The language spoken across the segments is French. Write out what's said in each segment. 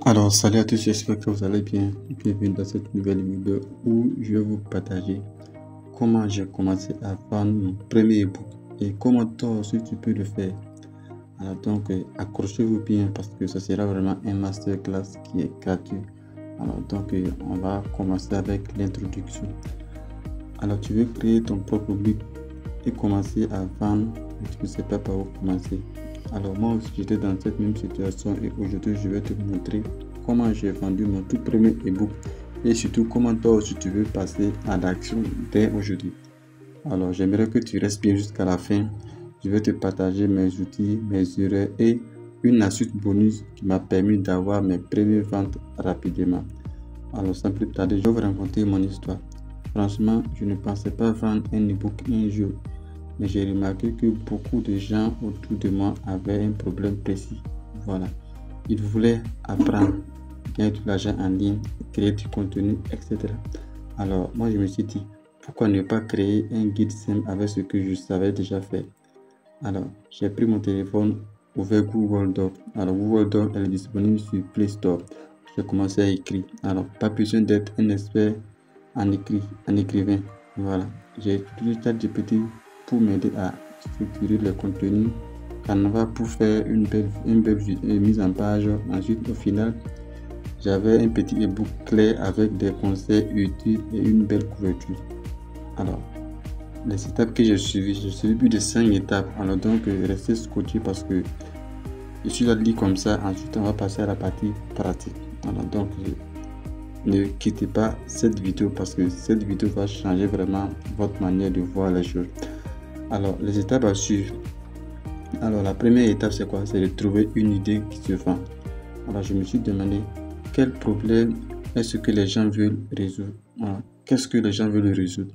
Alors, salut à tous, j'espère que vous allez bien. Bienvenue dans cette nouvelle vidéo où je vais vous partager comment j'ai commencé à vendre mon premier ebook et comment toi aussi tu peux le faire. Alors donc, accrochez-vous bien parce que ce sera vraiment un masterclass qui est gratuit. Alors donc, on va commencer avec l'introduction. Alors, tu veux créer ton propre ebook et commencer à vendre, mais tu ne sais pas par où commencer. Alors moi aussi j'étais dans cette même situation et aujourd'hui je vais te montrer comment j'ai vendu mon tout premier ebook et surtout comment toi aussi tu veux passer à l'action dès aujourd'hui. Alors j'aimerais que tu restes bien jusqu'à la fin. Je vais te partager mes outils, mes erreurs et une astuce bonus qui m'a permis d'avoir mes premières ventes rapidement. Alors sans plus tarder, je vais vous raconter mon histoire. Franchement, je ne pensais pas vendre un ebook un jour. Mais j'ai remarqué que beaucoup de gens autour de moi avaient un problème précis. Voilà. Ils voulaient apprendre, gagner de l'argent en ligne, créer du contenu, etc. Alors, moi, je me suis dit, pourquoi ne pas créer un guide simple avec ce que je savais déjà faire? Alors, j'ai pris mon téléphone, ouvert Google Doc. Alors, Google Doc, elle est disponible sur Play Store. J'ai commencé à écrire. Alors, pas besoin d'être un expert en écrivain. Voilà. J'ai utilisé ChatGPT pour m'aider à structurer le contenu, Canva pour faire une belle mise en page. Ensuite, au final, j'avais un petit ebook clair avec des conseils utiles et une belle couverture. Alors, les étapes que j'ai suivi plus de 5 étapes. Alors donc, restez scotché parce que je suis là de lire comme ça. Ensuite, on va passer à la partie pratique. Alors donc, ne quittez pas cette vidéo parce que cette vidéo va changer vraiment votre manière de voir les choses. Alors, les étapes à suivre. Alors, la première étape, c'est quoi? C'est de trouver une idée qui se vend. Alors, je me suis demandé quel problème est-ce que les gens veulent résoudre. Voilà. Qu'est-ce que les gens veulent résoudre?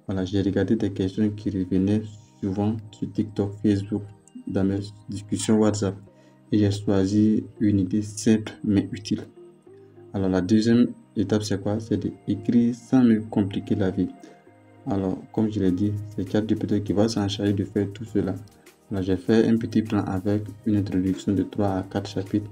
Voilà, j'ai regardé des questions qui revenaient souvent sur TikTok, Facebook, dans mes discussions WhatsApp. Et j'ai choisi une idée simple mais utile. Alors, la deuxième étape, c'est quoi? C'est d'écrire sans me compliquer la vie. Alors, comme je l'ai dit, c'est ChatGPT qui va s'en charger de faire tout cela. Alors, j'ai fait un petit plan avec une introduction de 3 à 4 chapitres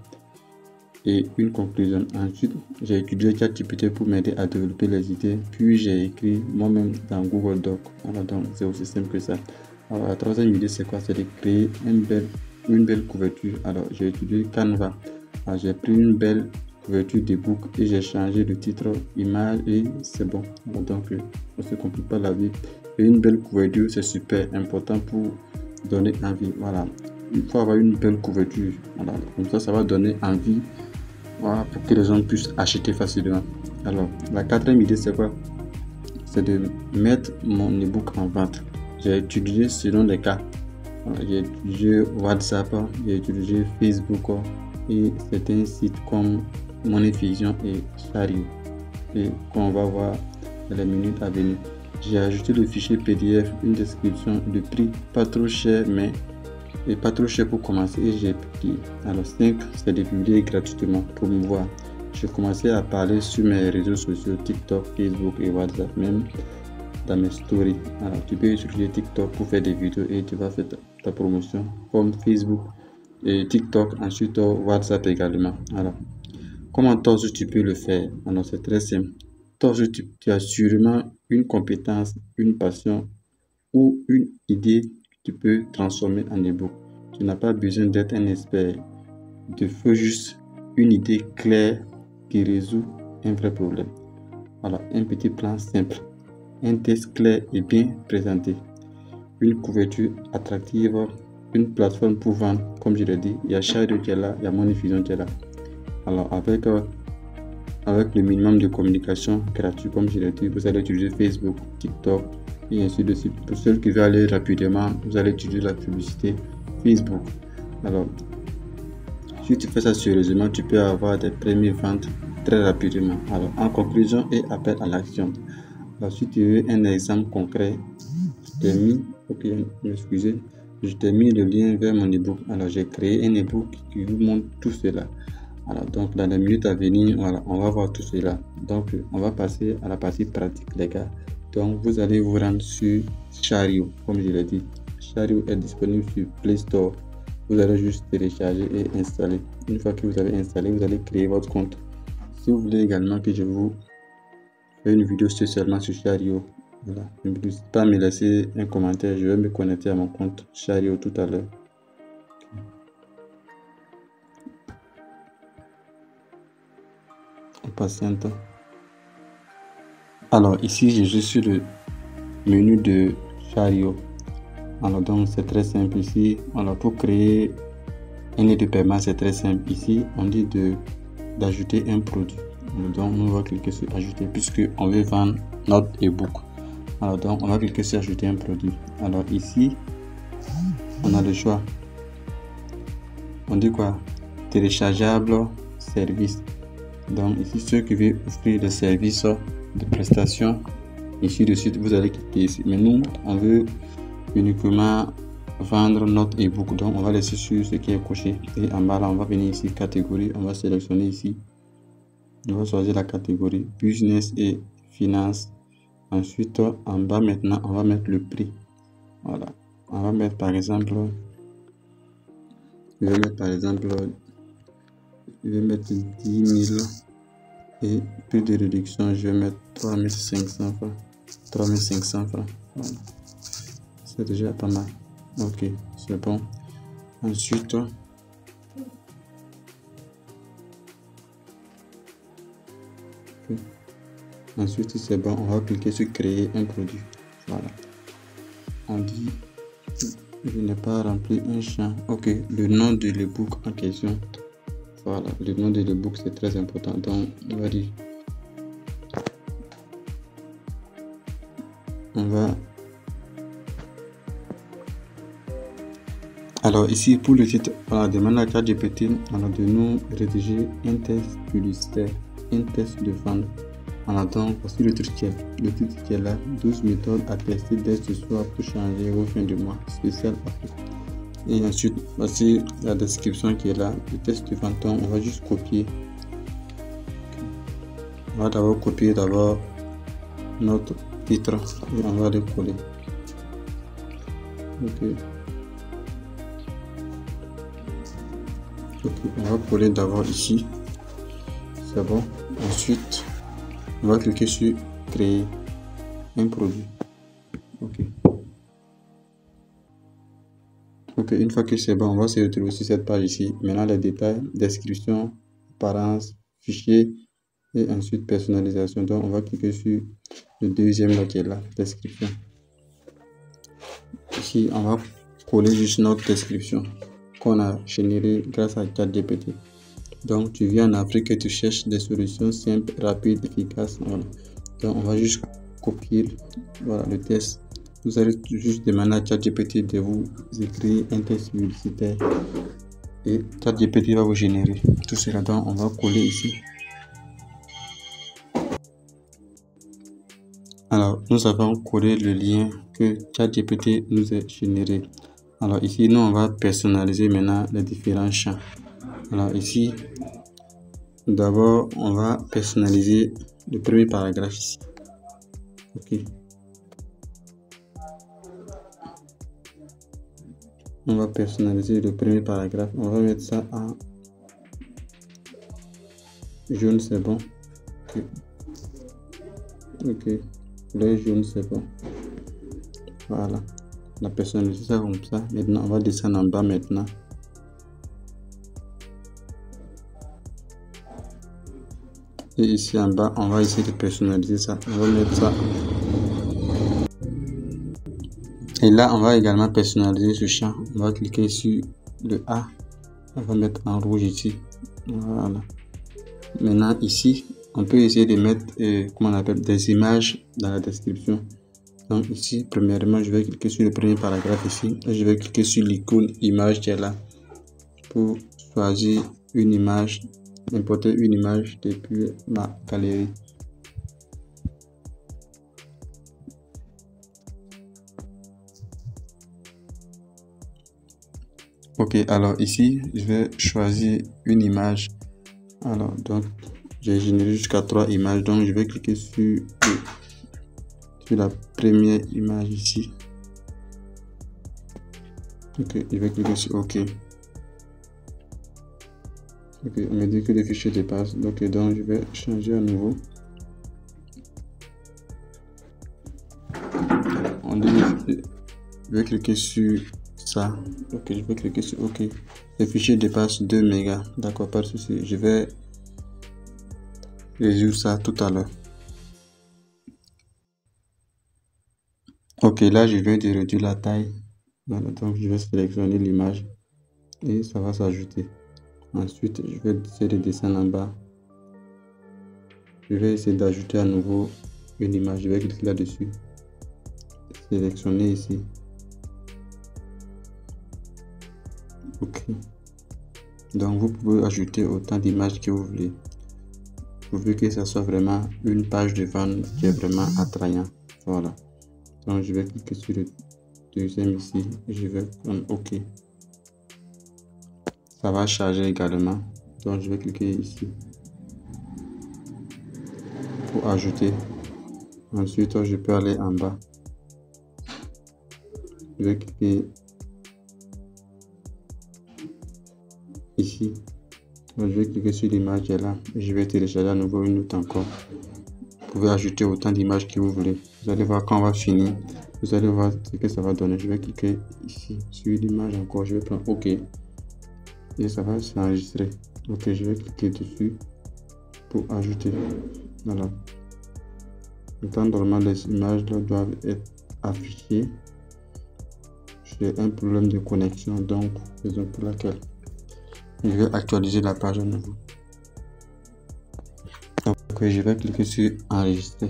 et une conclusion. Ensuite, j'ai utilisé ChatGPT pour m'aider à développer les idées, puis j'ai écrit moi-même dans Google Doc. Alors, donc, c'est aussi simple que ça. Alors, la troisième idée, c'est quoi? C'est de créer une belle couverture. Alors, j'ai utilisé Canva. Alors, j'ai pris une belle couverture d'ebook et j'ai changé le titre, image et c'est bon. Alors, donc, on ne se complique pas la vie. Et une belle couverture, c'est super important pour donner envie. Voilà. Il faut avoir une belle couverture. Voilà. Comme ça va donner envie. Voilà, pour que les gens puissent acheter facilement. Alors, la quatrième idée, c'est quoi? C'est de mettre mon ebook en vente. J'ai utilisé selon les cas. Voilà, j'ai utilisé WhatsApp, j'ai utilisé Facebook et certains sites comme Moneyvision et Chariot. Et qu'on va voir dans les minutes à venir. J'ai ajouté le fichier PDF, une description de prix pas trop cher, mais pas trop cher pour commencer et j'ai pris. Alors 5, c'est de publier gratuitement pour me voir. J'ai commencé à parler sur mes réseaux sociaux, TikTok, Facebook et WhatsApp, même dans mes stories. Alors tu peux utiliser TikTok pour faire des vidéos et tu vas faire ta promotion comme Facebook et TikTok, ensuite WhatsApp également. Alors, comment toi aussi tu peux le faire? Alors c'est très simple. Toi aussi tu as sûrement une compétence, une passion ou une idée que tu peux transformer en ebook. Tu n'as pas besoin d'être un expert. Il te faut juste une idée claire qui résout un vrai problème. Alors, un petit plan simple, un texte clair et bien présenté, une couverture attractive, une plateforme pour vendre, comme je l'ai dit. Il y a Chariot qui est là, il y a Moneyvision qui est là. Alors, avec le minimum de communication gratuit, comme je l'ai dit, vous allez utiliser Facebook, TikTok et ainsi de suite. Pour ceux qui veulent aller rapidement, vous allez utiliser la publicité Facebook. Alors, si tu fais ça sérieusement, tu peux avoir des premières ventes très rapidement. Alors, en conclusion et appel à l'action. Alors, si tu veux un exemple concret, je t'ai mis le lien vers mon ebook. Alors, j'ai créé un ebook qui vous montre tout cela. Alors, donc, dans les minutes à venir, voilà, on va voir tout cela. Donc, on va passer à la partie pratique, les gars. Donc, vous allez vous rendre sur Chariot, comme je l'ai dit. Chariot est disponible sur Play Store vous allez juste télécharger et installer. Une fois que vous avez installé, vous allez créer votre compte. Si vous voulez également que je vous fasse une vidéo spécialement sur Chariot, voilà, n'hésitez pas à me laisser un commentaire. Je vais me connecter à mon compte Chariot tout à l'heure. On patiente. Alors ici, je suis sur le menu de Chariot. Alors donc c'est très simple ici. Alors pour créer un lien de paiement, c'est très simple. Ici, on dit d'ajouter un produit. Donc on va cliquer sur ajouter puisque on veut vendre notre ebook. Alors donc on va cliquer sur ajouter un produit. Alors ici, on a le choix. On dit quoi? Téléchargeable, service. Donc ici, ceux qui veulent offrir des services de prestations, ici de suite vous allez cliquer ici. Mais nous, on veut uniquement vendre notre ebook, donc on va laisser sur ce qui est coché. Et en bas là, on va venir ici catégorie, on va sélectionner ici, on va choisir la catégorie business et finance. Ensuite en bas maintenant, on va mettre le prix. Voilà, on va mettre par exemple, je vais mettre 10 000 et plus de réduction, je vais mettre 3500 francs. 3500 francs. Voilà. C'est déjà pas mal. Ok, c'est bon. Ensuite, c'est bon. On va cliquer sur créer un produit. Voilà. On dit je n'ai pas rempli un champ. Ok, le nom de l'ebook en question. Voilà, le nom de l'ebook c'est très important. Donc on va dire, alors ici pour le titre, on demande à ChatGPT de nous rédiger un test publicitaire, un test de vente. Alors donc voici le titre qui est là, 12 méthodes à tester dès ce soir pour changer vos fins de mois spécial Afrique. Et ensuite voici la description qui est là, le test de vente. On va juste copier. On va d'abord copier notre titre et on va le coller. Ok, on va coller d'abord ici, c'est bon. Ensuite on va cliquer sur créer un produit. Ok, une fois que c'est bon, on va se retrouver sur cette page ici. Maintenant les détails, description, apparence, fichier et ensuite personnalisation. Donc on va cliquer sur le deuxième là qui est là, description. Ici on va coller juste notre description qu'on a générée grâce à ChatGPT. Donc tu vis en Afrique et tu cherches des solutions simples, rapides, efficaces. Voilà. Donc on va juste copier, voilà, le test. Vous allez juste demander à ChatGPT de vous écrire un test publicitaire et ChatGPT va vous générer tout cela. Donc on va coller ici. Alors nous avons collé le lien que ChatGPT nous a généré. Alors ici nous on va personnaliser maintenant les différents champs. Alors ici d'abord on va personnaliser le premier paragraphe ici. Ok, on va personnaliser le premier paragraphe. On va mettre ça en jaune, c'est bon. Ok, le jaune c'est bon. Voilà, on a personnalisé ça comme ça. Maintenant on va descendre en bas maintenant. Et ici en bas on va essayer de personnaliser ça. On va mettre ça. Et là on va également personnaliser ce champ. On va cliquer sur le A. On va mettre en rouge ici. Voilà. Maintenant ici on peut essayer de mettre comment on appelle des images dans la description. Donc ici premièrement je vais cliquer sur le premier paragraphe ici et je vais cliquer sur l'icône image qui est là pour choisir une image, importer une image depuis ma galerie. Ok, alors ici je vais choisir une image. Alors donc j'ai généré jusqu'à 3 images, donc je vais cliquer sur la première image ici. Ok, je vais cliquer sur OK. Ok, on me dit que le fichier dépasse. Donc je vais changer à nouveau. On dit, je vais cliquer sur ça. Ok, je vais cliquer sur OK. Le fichier dépasse 2 mégas. D'accord, pas de souci. Je vais résoudre ça tout à l'heure. Ok, là je viens de réduire la taille. Voilà, donc je vais sélectionner l'image et ça va s'ajouter. Ensuite, je vais essayer de descendre en bas. Je vais essayer d'ajouter à nouveau une image. Je vais cliquer là-dessus. Sélectionner ici. Ok. Donc vous pouvez ajouter autant d'images que vous voulez. Pourvu que ça soit vraiment une page de vente qui est vraiment attrayant. Voilà. Donc je vais cliquer sur le deuxième ici. Je vais prendre OK. Ça va charger également. Donc je vais cliquer ici pour ajouter. Ensuite, je peux aller en bas. Je vais cliquer ici. Donc, je vais cliquer sur l'image qui est là. Je vais télécharger à nouveau une autre encore. Vous pouvez ajouter autant d'images que vous voulez. Vous allez voir quand on va finir. Vous allez voir ce que ça va donner. Je vais cliquer ici sur l'image encore. Je vais prendre OK. Et ça va s'enregistrer. Ok, je vais cliquer dessus pour ajouter. Voilà. Normalement, les images là doivent être affichées. J'ai un problème de connexion, donc raison pour laquelle je vais actualiser la page à nouveau. Donc je vais cliquer sur enregistrer.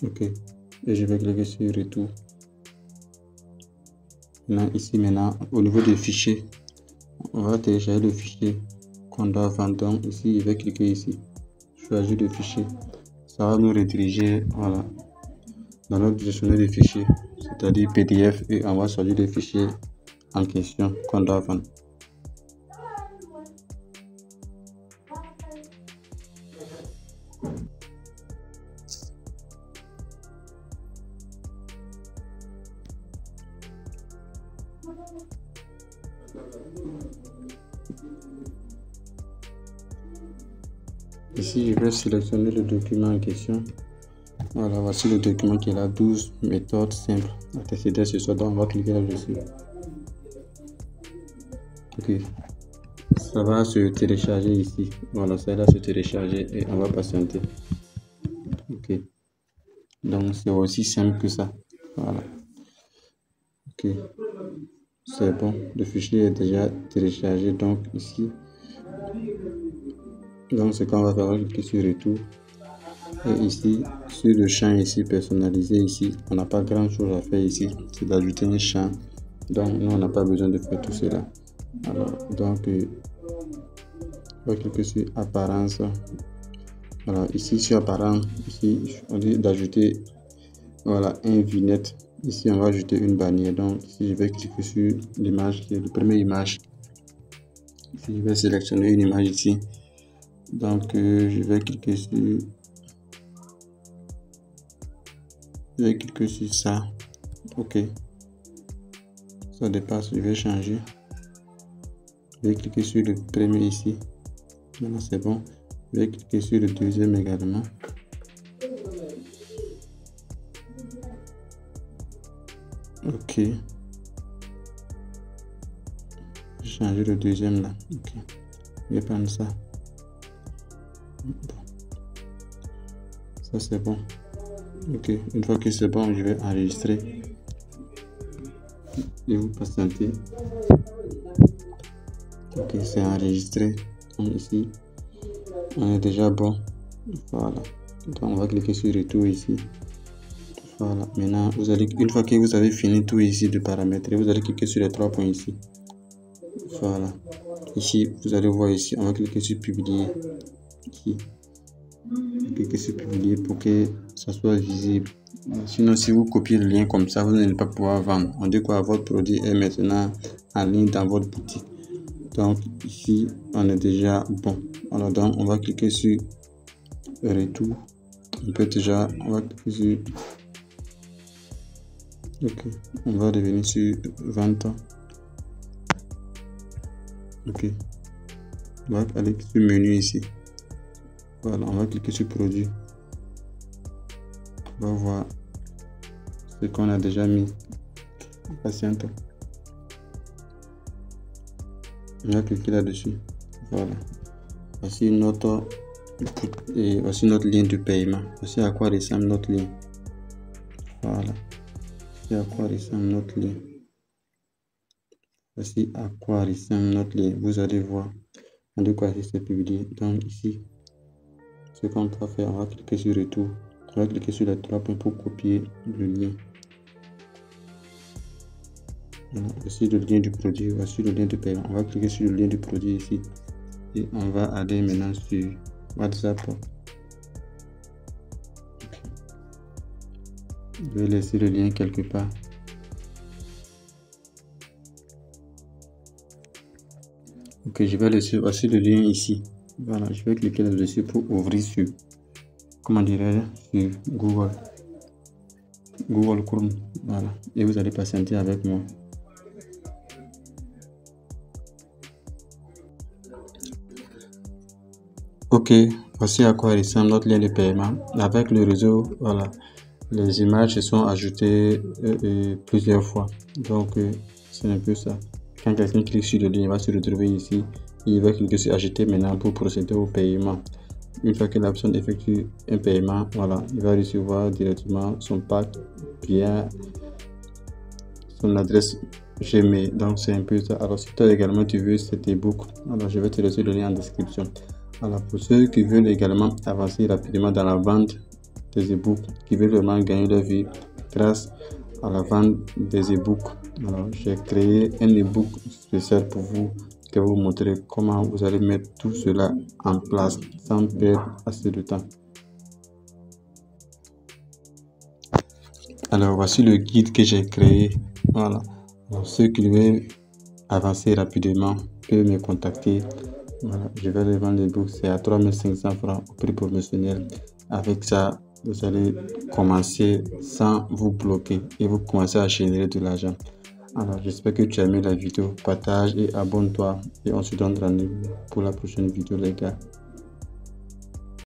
Ok, et je vais cliquer sur retour. Maintenant, au niveau des fichiers, on va télécharger le fichier qu'on doit vendre. Donc ici, je vais cliquer ici, choisir le fichier. Ça va nous rediriger, voilà, dans notre gestionnaire de fichiers, c'est-à-dire PDF, et on va choisir le fichier en question qu'on doit vendre. Ici, je vais sélectionner le document en question. Voilà, voici le document qui est là, 12 méthodes simples à tester ce soir. Donc, on va cliquer là-dessus. Ok, ça va se télécharger ici. Voilà, ça va se télécharger et on va patienter. Ok, donc c'est aussi simple que ça. Voilà. Ok, c'est bon. Le fichier est déjà téléchargé. Donc ici, donc ce qu'on va faire, on va cliquer sur retour. Et ici, sur le champ ici personnalisé ici, on n'a pas grand chose à faire ici. C'est d'ajouter un champ. Donc nous, on n'a pas besoin de faire tout cela. Alors, donc on va cliquer sur apparence. Voilà, ici sur apparence, ici on dit d'ajouter, voilà, un vignette. Ici on va ajouter une bannière. Donc ici je vais cliquer sur l'image qui est la première image. Ici je vais sélectionner une image ici. Donc je vais cliquer sur ça. Ok, ça dépasse. Je vais changer. Je vais cliquer sur le premier ici. Maintenant c'est bon. Je vais cliquer sur le deuxième également. Ok. Changer le deuxième là. Ok. Je vais prendre ça. Bon. Ça c'est bon. Ok. Une fois que c'est bon, je vais enregistrer. Et vous patientez. Ok, c'est enregistré. Donc ici, on est déjà bon. Voilà. Donc on va cliquer sur retour ici. Voilà. Maintenant, une fois que vous avez fini tout ici de paramétrer, vous allez cliquer sur les 3 points ici. Voilà. Ici, vous allez voir ici, on va cliquer sur publier. Ici. Cliquez sur publier pour que ça soit visible. Sinon, si vous copiez le lien comme ça, vous n'allez pas pouvoir vendre. On dit quoi, votre produit est maintenant en ligne dans votre boutique. Donc ici, on est déjà bon. Alors donc, on va cliquer sur retour. On va cliquer sur Ok, on va revenir sur vente. Ok, on va aller sur menu ici. Voilà, on va cliquer sur produit. On va voir ce qu'on a déjà mis. Patiente. On va cliquer là-dessus. Voilà. Voici notre lien de paiement. Voici à quoi ressemble notre lien. Voilà. Voici à quoi ressemble notre lien. Voici à quoi ressemble notre lien. Vous allez voir de quoi c'est publié. Donc ici, ce qu'on va faire, on va cliquer sur retour. On va cliquer sur les 3 points pour copier le lien. Voilà. Voici le lien du produit. Voici le lien de paiement. On va cliquer sur le lien du produit ici. Et on va aller maintenant sur WhatsApp. Je vais laisser le lien quelque part. Ok, je vais laisser aussi le lien ici. Voilà, je vais cliquer là-dessus pour ouvrir sur, comment dirais-je, sur Google Chrome. Voilà, et vous allez patienter avec moi. Ok, voici à quoi ressemble notre lien de paiement. Avec le réseau, voilà, les images se sont ajoutées plusieurs fois. Donc, c'est un peu ça. Quand quelqu'un clique sur le lien, il va se retrouver ici. Il va cliquer sur ajouter maintenant pour procéder au paiement. Une fois que la personne effectue un paiement, voilà, il va recevoir directement son pack via son adresse Gmail. Donc, c'est un peu ça. Alors, si toi également tu veux cet ebook, alors je vais te laisser le lien en description. Alors, pour ceux qui veulent également avancer rapidement dans la vente des ebooks, qui veulent vraiment gagner leur vie grâce à la vente des ebooks, alors j'ai créé un ebook spécial pour vous qui va vous montrer comment vous allez mettre tout cela en place sans perdre assez de temps. Alors, voici le guide que j'ai créé. Voilà. Alors, ceux qui veulent avancer rapidement peuvent me contacter. Voilà, je vais les vendre les books, c'est à 3500 francs au prix promotionnel. Avec ça, vous allez commencer sans vous bloquer et vous commencez à générer de l'argent. Alors, j'espère que tu as aimé la vidéo. Partage et abonne-toi. Et on se donne rendez-vous pour la prochaine vidéo, les gars.